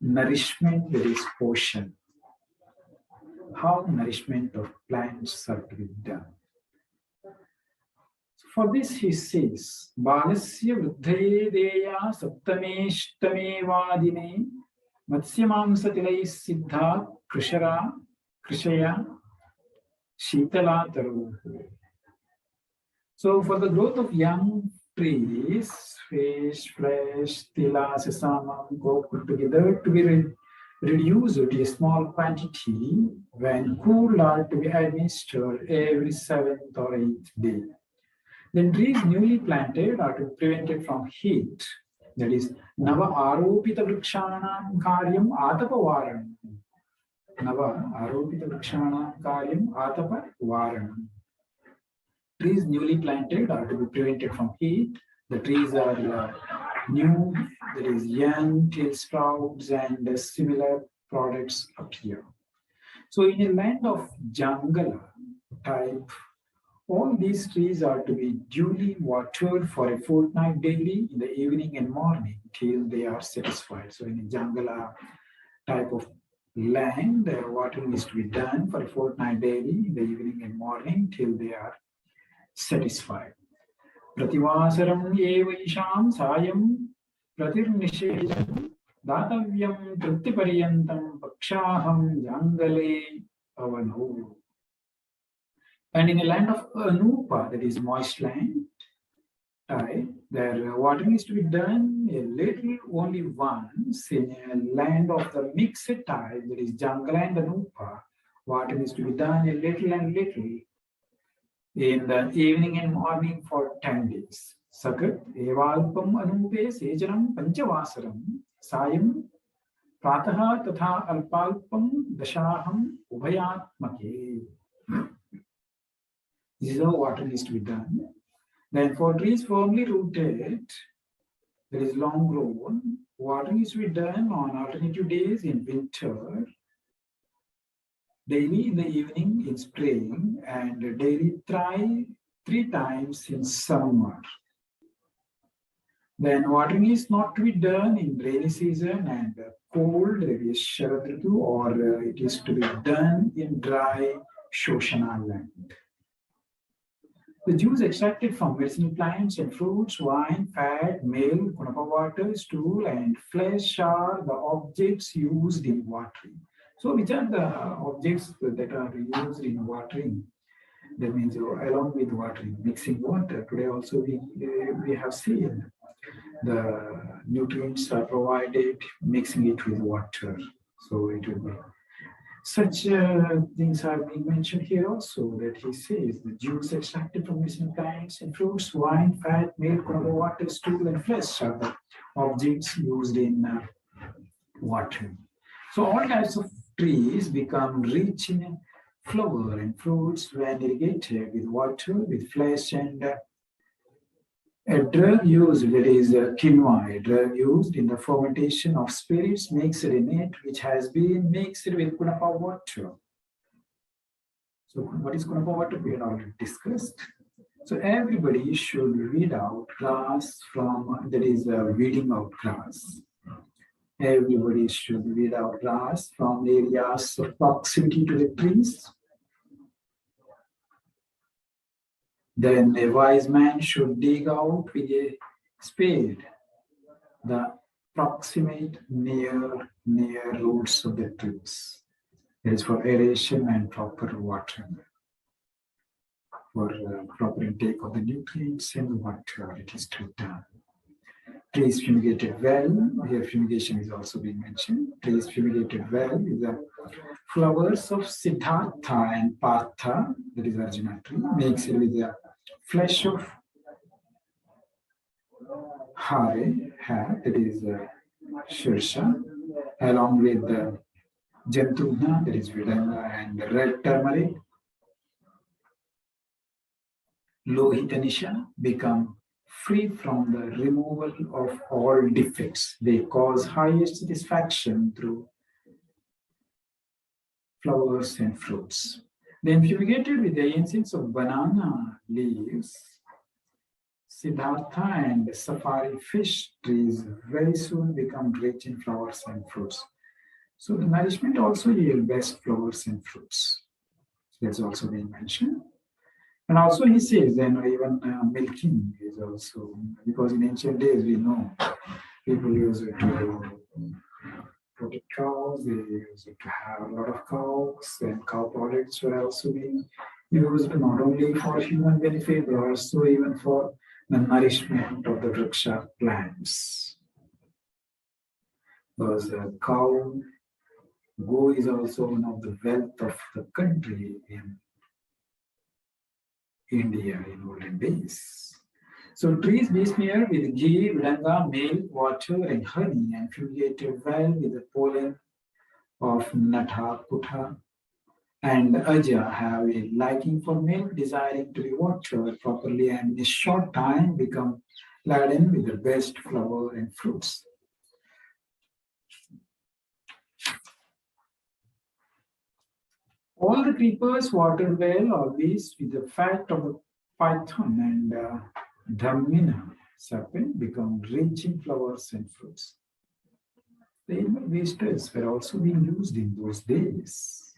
nourishment with its portion. How nourishment of plants are to be done. For this he says, Balasya vruddhaye deya saptameshtame vadine matsyamamsatilai siddha krishaya shitala taru. So for the growth of young trees, fish, flesh, tila, sesama, go put together to be reduced to a small quantity when cool are to be administered every 7th or 8th day. Then trees newly planted are to be prevented from heat. That is, Nava Aropita Vrikshanam Karyam Atapa Varanam. Nava Aropita Vrikshanam Karyam Atapa Varanam. Trees newly planted are to be prevented from heat. The trees are new, there is young, tail sprouts, and similar products appear. So in a land of jungle type, all these trees are to be duly watered for a fortnight daily in the evening and morning till they are satisfied. So in a jungle type of land, watering is to be done for a fortnight daily in the evening and morning till they are satisfied. Prativasaram eva isham sayam pratirnishedam datavyam tritiparyantam pakshaham jangale avanu. And in a land of Anupa, that is moist land, their watering is to be done a little only once. In a land of the mixed type, that is jungle and Anupa, watering is to be done a little and little in the evening and morning for 10 days. Sakat evalpam anupe sejanam panchavasaram sayam prataha tatha alpalpam dashaham ubhayatmake. This is how watering is to be done. Then for trees firmly rooted, that is long grown, watering is to be done on alternative days in winter, daily in the evening in spring, and daily three times in summer. Then watering is not to be done in rainy season and cold, that is Sharad Ritu, or it is to be done in dry Shoshana land. The juice extracted from medicinal plants and fruits, wine, fat, milk, kunapa water, stool, and flesh are the objects used in watering. So which are the objects that are used in watering? That means along with watering, mixing water. Today also we have seen the nutrients are provided, mixing it with water. So it will be such things are being mentioned here also, that he says the juice extracted from medicinal plants and fruits, wine, fat, milk, water, stool, and flesh are the objects used in watering. So all types of trees become rich in flower and fruits when irrigated with water, with flesh, and a drug used, that is quinoa, a drug used in the fermentation of spirits mixed in it, which has been mixed with kunapa water. So what is kunapa water? We had already discussed. So everybody should weed out grass from, that is weeding out grass. Everybody should weed out grass from areas of proximity to the trees. Then a wise man should dig out with a spade the proximate near roots of the trees. It is for aeration and proper watering, for proper intake of the nutrients and water. It is to be done. Trees fumigated well. Here fumigation is also being mentioned. Trees fumigated well is the flowers of Siddhartha and Partha, that is Arjuna tree, mixed with the flesh of Hare, that is Shirsha, along with the Jantuna, that is Vidanga, and red turmeric, Lohitanisha become free from the removal of all defects. They cause highest satisfaction through flowers and fruits. Then fumigated with the incense of banana leaves, Siddhartha and safari fish trees very soon become rich in flowers and fruits. So the nourishment also yield best flowers and fruits. That's also been mentioned. And also he says, then even milking is also, because in ancient days we know people used to protect cows, they used to have a lot of cows, and cow products were also being used not only for human benefit, but also even for the nourishment of the vriksha plants. Because cow, go is also one of the wealth of the country in India in olden days. So trees besmeared with ghee, vidanga, milk, water, and honey, and fumigated well with the pollen of natha, kutha, and aja have a liking for milk, desiring to be watered properly, and in a short time become laden with the best flower and fruits. All the creepers watered well always with the fat of the python and dhammina serpent become rich in flowers and fruits. The animal wastes were also being used in those days.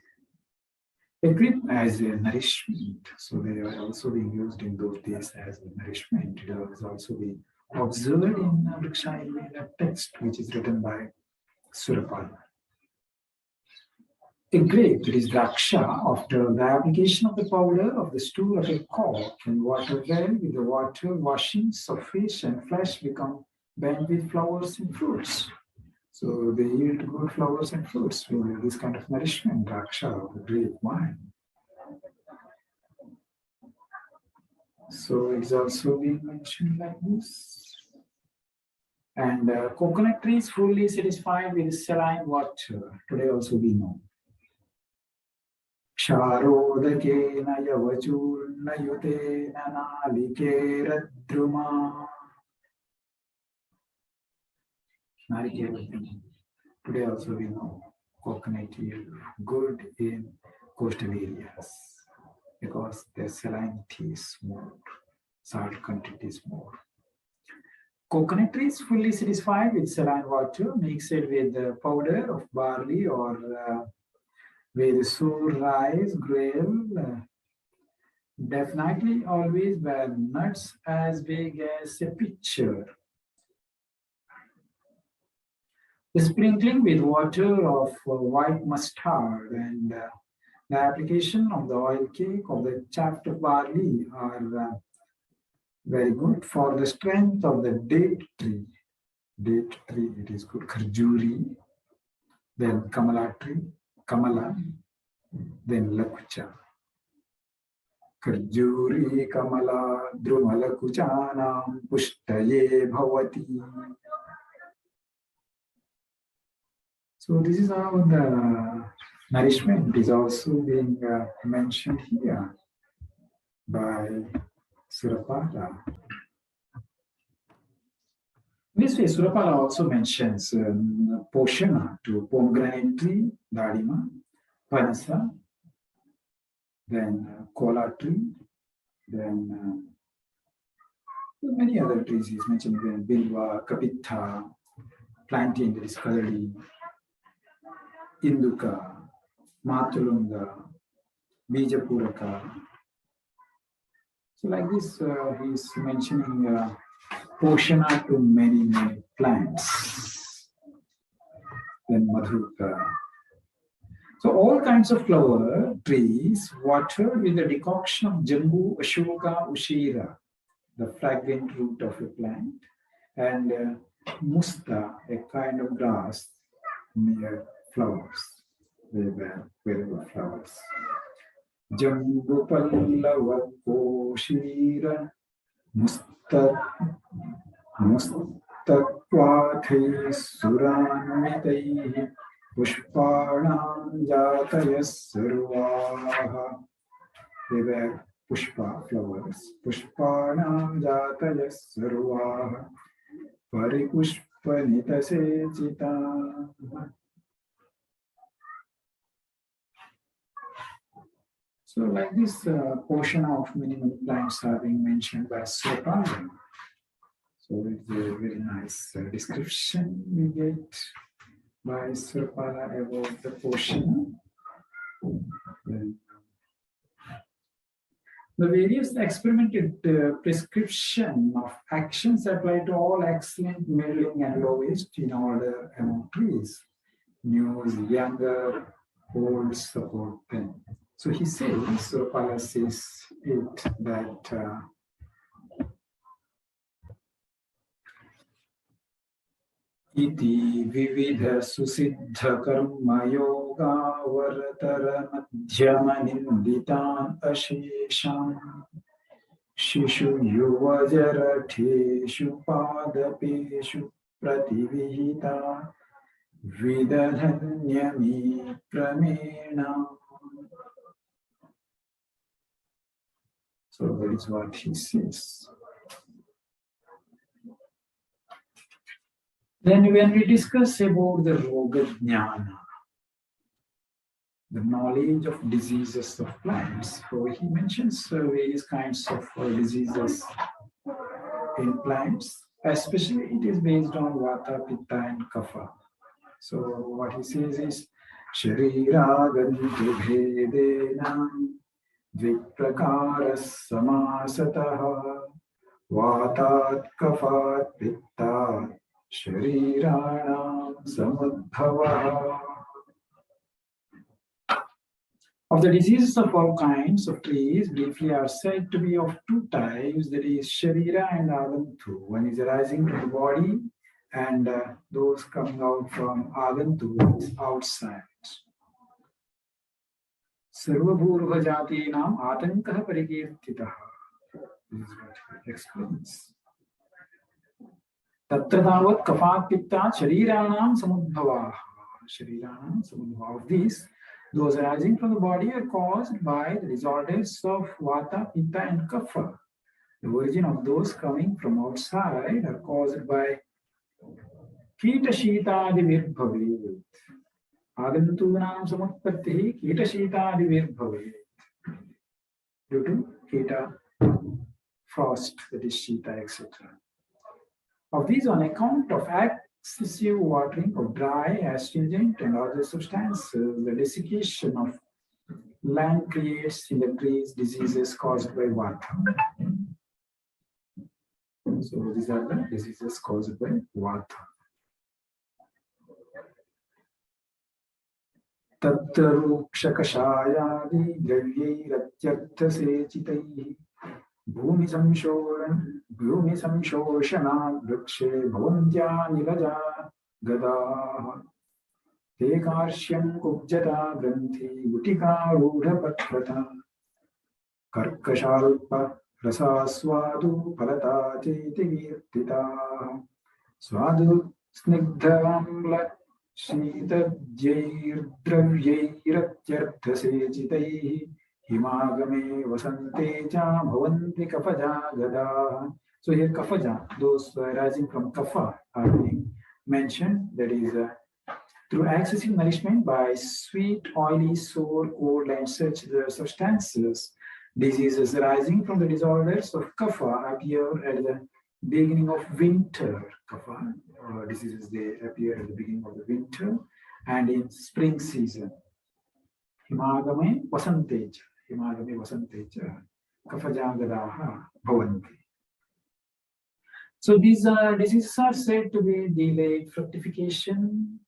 A creep as a nourishment, so they were also being used in those days as a nourishment. It was also being observed in Vriksha text, which is written by Surapala. A grape, it is draksha, after the application of the powder of the stool of a cock and water well with the water, washings of fish and flesh become bent with flowers and fruits. So they yield good flowers and fruits with this kind of nourishment, draksha, of the grape wine. So it's also being mentioned like this. And coconut trees fully satisfied with saline water. Today also we know. Ksharodakena yavachurnayutena nalikeradruma. Today also we know coconut yield good in coastal areas because their salinity is more, salt content is more. Coconut trees fully satisfied with saline water mixed with the powder of barley or with sour rice, gruel, definitely always bear nuts as big as a pitcher. The sprinkling with water of white mustard and the application of the oil cake of the chaff of barley are very good for the strength of the date tree. Date tree, it is good. Kharjuri, then kamala tree, kamala, then lakucha. Kharjuri, kamala, drumalakuchanam, pushtaye bhavati. So this is how the nourishment is also being mentioned here by Surapala. This way, Surapala also mentions Poshana to pomegranate tree, Dadima, Panasa, then Kola tree, then many other trees he's mentioned, then Bilva, Kapitha, plantain, that is Kaladi, Induka, Matulunga, Bijapuraka. So like this, he's mentioning Poshana to many plants. Then Madhuka. So all kinds of flower trees watered with the decoction of Jambu, Ashoka, Ushira, the fragrant root of a plant, and Musta, a kind of grass near flowers. They bear very good flowers. Jambu Pallava Koshira Mustatvathai Suranmitaihi Pushpanam Jatayas Sarvaha. They were Pushpa, flowers. Pushpanam jataya sarva paripushpanita sechita. So like this portion of minimal plants are being mentioned by Sopran. So it's a very nice description we get by Surpala about the portion. The various experimented prescription of actions apply to all excellent, middling, and lowest in order among trees. News, younger, old support them. So he says, Surpala says it that Iti vividha susiddha karma yoga varatara madhyama ninditan ashesham shishu yuva jarateshu padapeshu prativihita vidadhanyami pramena. So that is what he says. Then when we discuss about the Roga Jnana, the knowledge of diseases of plants, so he mentions various kinds of diseases in plants, especially it is based on Vata, Pitta and Kapha. So what he says is, Shariragantu bhedena viprakaras samasataha Vatat Kaphat Pittat Shariranam Samudbhava. Of the diseases of all kinds of trees, briefly are said to be of two types, that is Sharira and Agantu. One is arising from the body and those coming out from Agantu, outside. Sarvabhurva Jatinam Atankah Parikirtitah. This is what he explains. Tatra tavat kafat pitta shariranam samudbhavaah. Shariranam samudbhavaah. Of these, those arising from the body are caused by the disorders of Vata, Pitta and Kapha. The origin of those coming from outside are caused by Kita Shitadi Virbhavet. Agantunam samutpattihi Kita Shitadi Virbhavet. Due to Kita, frost, that is Shita, etc. Of these, on account of excessive watering of dry, astringent, and other substances, the desiccation of land creates in the trees diseases caused by Vata. So these are the diseases caused by Vata. Tattarukshakashayadi dravyiratyarthasechitaihi Bhumi samshoshana vrikshe bhavantya nilaja gada te karshyam kubjata granthi gutika rudha patrata karkashalpa rasa swadu palata cheti virtita swadu snigdhamla shitadjair dravyiratyarthasechitaihi Himagame vasante cha bhavanti kafaja gada. So here kafaja, those arising from kapha are being mentioned. That is through excessive nourishment by sweet, oily, sour, cold and such substances, diseases arising from the disorders of kapha appear at the beginning of winter. Kapha diseases, they appear at the beginning of the winter and in spring season. Himagame vasanteja. Himagame vasanteja. Kafajagadaha bhavanti. So these diseases are said to be delayed fructification,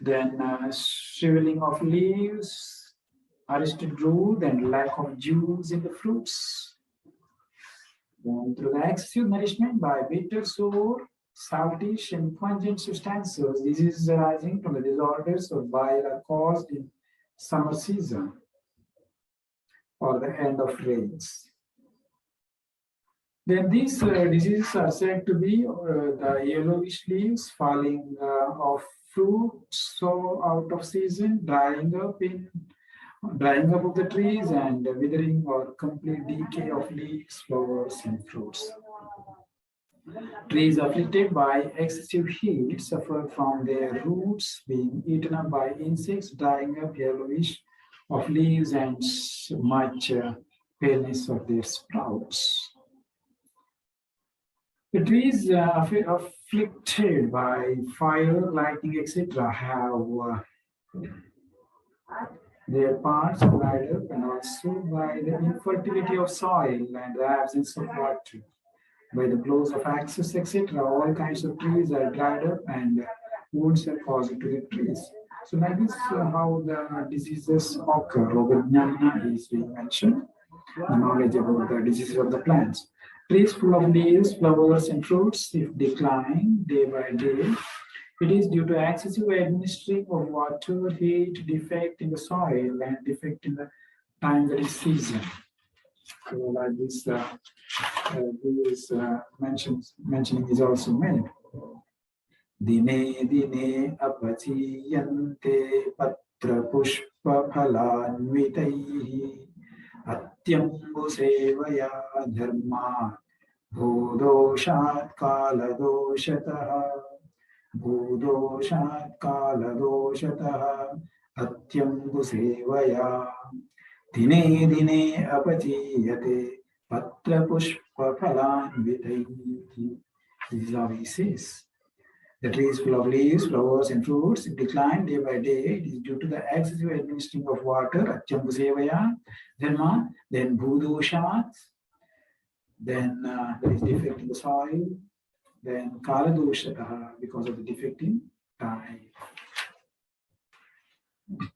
then shriveling of leaves, arrested root, and lack of juice in the fruits. Then through the excessive nourishment by bitter, sour, saltish, and pungent substances, diseases arising from the disorders of bile are caused in summer season or the end of rains. Then these diseases are said to be the yellowish leaves falling of fruits so out of season, drying up of the trees, and withering or complete decay of leaves, flowers, and fruits. Trees afflicted by excessive heat suffer from their roots being eaten up by insects, drying up yellowish of leaves, and much paleness of their sprouts. The trees afflicted by fire, lightning, etc., have their parts dried up, and also by the infertility of soil and the absence of water. By the blows of axes, etc., all kinds of trees are dried up and wounds are caused to the trees. So that is how the diseases occur. Rogagnana is being mentioned, the knowledge about the diseases of the plants. Trees full of leaves, flowers, and fruits, if decline day by day, it is due to excessive administering of water, heat, defect in the soil, and defect in the time that is season. So like this, mentioning is also made. Dine dine apachiyante patra pushpa phalanvitaihi atyambu sevaya dharma bhudoshat kaladoshatah bhudoshat kaladoshatah atyambu sevaya dine dine apachiyate patra pushpa phalanvitaihi. This is how he says. The tree is full of leaves, flowers, and fruits. It declined day by day. It is due to the excessive administering of water, Atyambu Sevaya, Dharma, then Bhudoshat, then there is defect in the soil, then Kaladoshataha, because of the defect in time.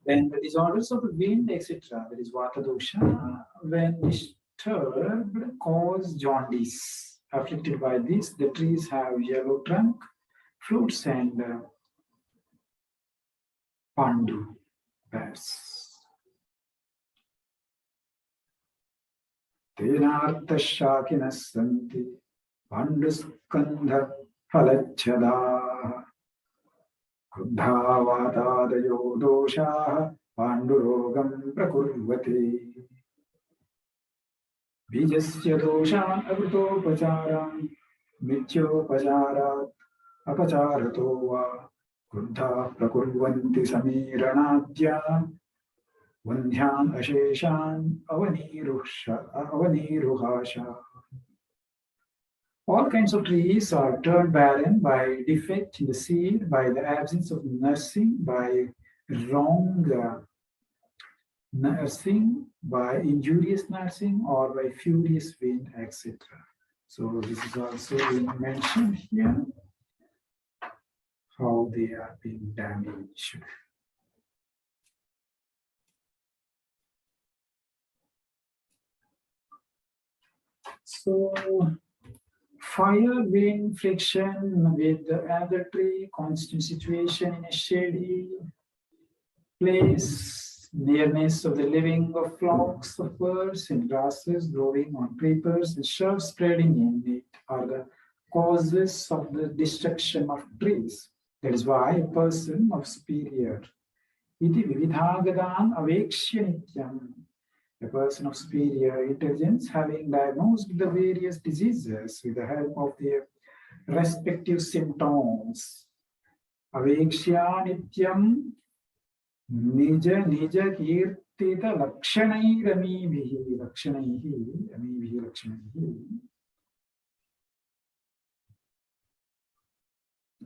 Then the disorders of the wind, etc., that is Vata dosha, when disturbed, cause jaundice. Afflicted by this, the trees have yellow trunk, fruits, and pandu bears. Tenartha shakinas santi panduskandha phalachada kruddhavadadayo dosha pandurogam prakurvate bijasya doshan avrutopacharam mityopacharat apacharato va kruddha prakurvanti samiranadya vandhyan asheshan avaniruhasha. All kinds of trees are turned barren by defect in the seed, by the absence of nursing, by wrong nursing, by injurious nursing, or by furious wind, etc. So this is also being mentioned here, how they are being damaged. So fire, wind, friction with another tree, constant situation in a shady place, nearness of the living of flocks of birds and grasses growing on creepers and shrubs spreading in it are the causes of the destruction of trees. That is why a person of superior, iti vividhagadan avekshya nityam, a person of superior intelligence having diagnosed the various diseases with the help of their respective symptoms. Avekshya nityam nija kirtita lakshanaihi lakshanaihi.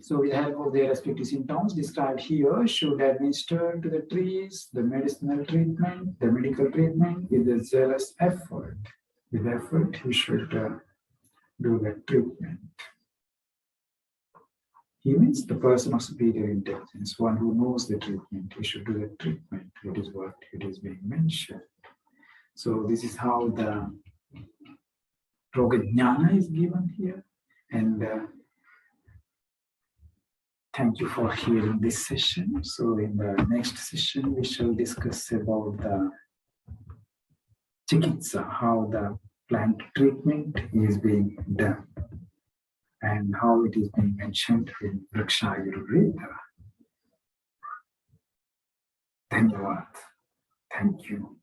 So with the help of their respective symptoms described here, should administer to the trees the medicinal treatment, the medical treatment with a zealous effort. With effort, he should do the treatment. He means the person of superior intelligence, one who knows the treatment. He should do the treatment. It is what it is being mentioned. So this is how the Rogagnana is given here. And thank you for hearing this session. So in the next session, we shall discuss about the Chikitsa, how the plant treatment is being done and how it is being mentioned in Vriksha Ayurveda. Dhanyavad. Thank you.